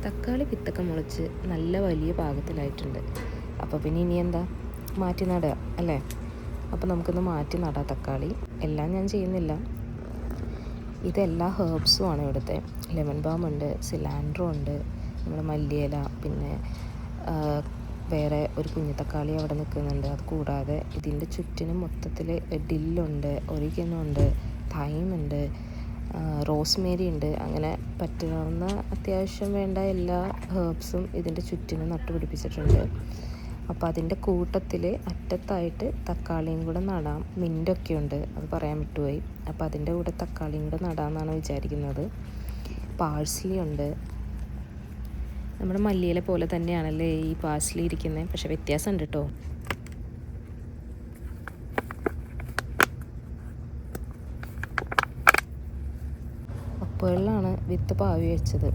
തക്കാളി വിത്തൊക്കെ മുളച്ച് നല്ല വലിയ പാകത്തിലായിട്ടുണ്ട്. അപ്പോൾ പിന്നെ ഇനി എന്താ, മാറ്റി നടുക അല്ലേ? അപ്പോൾ നമുക്കൊന്ന് മാറ്റി നടാം തക്കാളി. എല്ലാം ഞാൻ ചെയ്യുന്നില്ല. ഇതെല്ലാ ഹേർബ്സും ആണ് ഇവിടുത്തെ. ലെമൺ ബാം ഉണ്ട്, സിലാൻഡ്രോ ഉണ്ട്, നമ്മുടെ മല്ലിയില, പിന്നെ വേറെ ഒരു കുഞ്ഞു തക്കാളി അവിടെ നിൽക്കുന്നുണ്ട്. അത് കൂടാതെ ഇതിൻ്റെ ചുറ്റിനും മൊത്തത്തിൽ ഡില്ലുണ്ട്, ഒറിഗനോ ഉണ്ട്, തൈമുണ്ട്, റോസ്മേരി ഉണ്ട്. അങ്ങനെ പറ്റാവുന്ന അത്യാവശ്യം വേണ്ട എല്ലാ ഹേർബ്സും ഇതിൻ്റെ ചുറ്റിനും നട്ടുപിടിപ്പിച്ചിട്ടുണ്ട്. അപ്പോൾ അതിൻ്റെ കൂട്ടത്തിൽ അറ്റത്തായിട്ട് തക്കാളിയും കൂടെ നടാം. മിൻ്റൊക്കെ ഉണ്ട്, അത് പറയാൻ വിട്ടുപോയി. അപ്പോൾ അതിൻ്റെ കൂടെ തക്കാളിയും കൂടെ നടാമെന്നാണ് വിചാരിക്കുന്നത്. പാഴ്സ്ലി ഉണ്ട്. നമ്മുടെ മല്ലിയില പോലെ തന്നെയാണല്ലേ ഈ പാഴ്സ്ലി ഇരിക്കുന്നത്, പക്ഷെ വ്യത്യാസമുണ്ട് കേട്ടോ. അപ്പോഴാണ് വിത്ത് പാവി വെച്ചത്.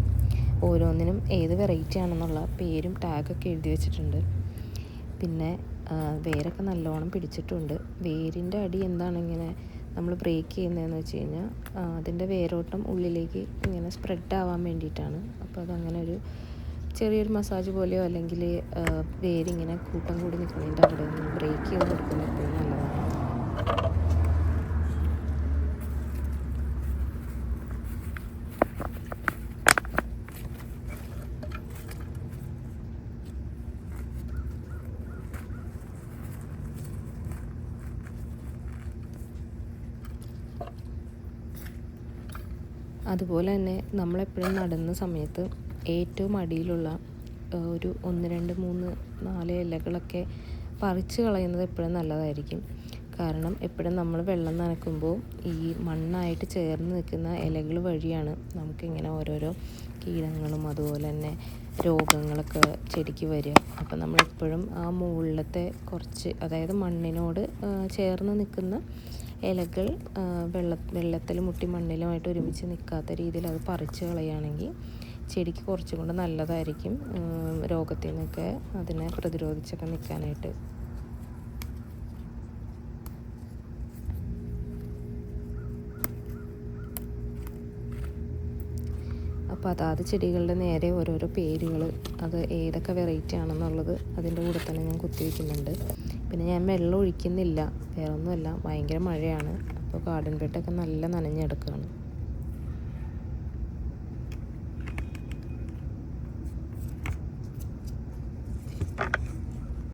ഓരോന്നിനും ഏത് വെറൈറ്റി ആണെന്നുള്ള പേരും ടാഗൊക്കെ എഴുതി വെച്ചിട്ടുണ്ട്. പിന്നെ വേരൊക്കെ നല്ലോണം പിടിച്ചിട്ടുണ്ട്. വേരിൻ്റെ അടി എന്താണ് ഇങ്ങനെ നമ്മൾ ബ്രേക്ക് ചെയ്യുന്നതെന്ന് വെച്ച് കഴിഞ്ഞാൽ അതിൻ്റെ വേരോട്ടം ഉള്ളിലേക്ക് ഇങ്ങനെ സ്പ്രെഡ് ആവാൻ വേണ്ടിയിട്ടാണ്. അപ്പോൾ അതങ്ങനെ ഒരു ചെറിയൊരു മസാജ് പോലെയോ അല്ലെങ്കിൽ വേരിങ്ങനെ കൂട്ടം കൂടി നിൽക്കുന്നതിൻ്റെ അവിടെ നിന്ന് ബ്രേക്ക് ചെയ്ത് കൊടുക്കുന്നത് എപ്പോഴും നല്ലതാണ്. അതുപോലെ തന്നെ നമ്മളെപ്പോഴും നടുന്ന സമയത്ത് ഏറ്റവും അടിയിലുള്ള ഒരു 1, 2, 3, 4 ഇലകളൊക്കെ പറിച്ച് കളയുന്നത് എപ്പോഴും നല്ലതായിരിക്കും. കാരണം എപ്പോഴും നമ്മൾ വെള്ളം നനയ്ക്കുമ്പോൾ ഈ മണ്ണായിട്ട് ചേർന്ന് നിൽക്കുന്ന ഇലകൾ വഴിയാണ് നമുക്കിങ്ങനെ ഓരോരോ കീടങ്ങളും അതുപോലെ തന്നെ രോഗങ്ങളൊക്കെ ചെടിക്ക് വരിക. അപ്പം നമ്മളെപ്പോഴും ആ മുകളിലത്തെ കുറച്ച്, അതായത് മണ്ണിനോട് ചേർന്ന് നിൽക്കുന്ന ഇലകൾ വെള്ളത്തിൽ മുട്ടി മണ്ണിലുമായിട്ട് ഒരുമിച്ച് നിൽക്കാത്ത രീതിയിൽ അത് പറിച്ച് കളയുകയാണെങ്കിൽ ചെടിക്ക് കുറച്ചും കൂടെ നല്ലതായിരിക്കും, രോഗത്തിൽ നിന്നൊക്കെ അതിനെ പ്രതിരോധിച്ചൊക്കെ നിൽക്കാനായിട്ട്. അപ്പോൾ അതാത് ചെടികളുടെ നേരെ ഓരോരോ പേരുകൾ, അത് ഏതൊക്കെ വെറൈറ്റി ആണെന്നുള്ളത് അതിൻ്റെ കൂടെ തന്നെ ഞാൻ കുത്തിവെക്കുന്നുണ്ട്. പിന്നെ ഞാൻ വെള്ളം ഒഴിക്കുന്നില്ല, വേറൊന്നുമല്ല, ഭയങ്കര മഴയാണ്. അപ്പോൾ ഗാർഡൻ ബെഡൊക്കെ നല്ല നനഞ്ഞെടുക്കുകയാണ്.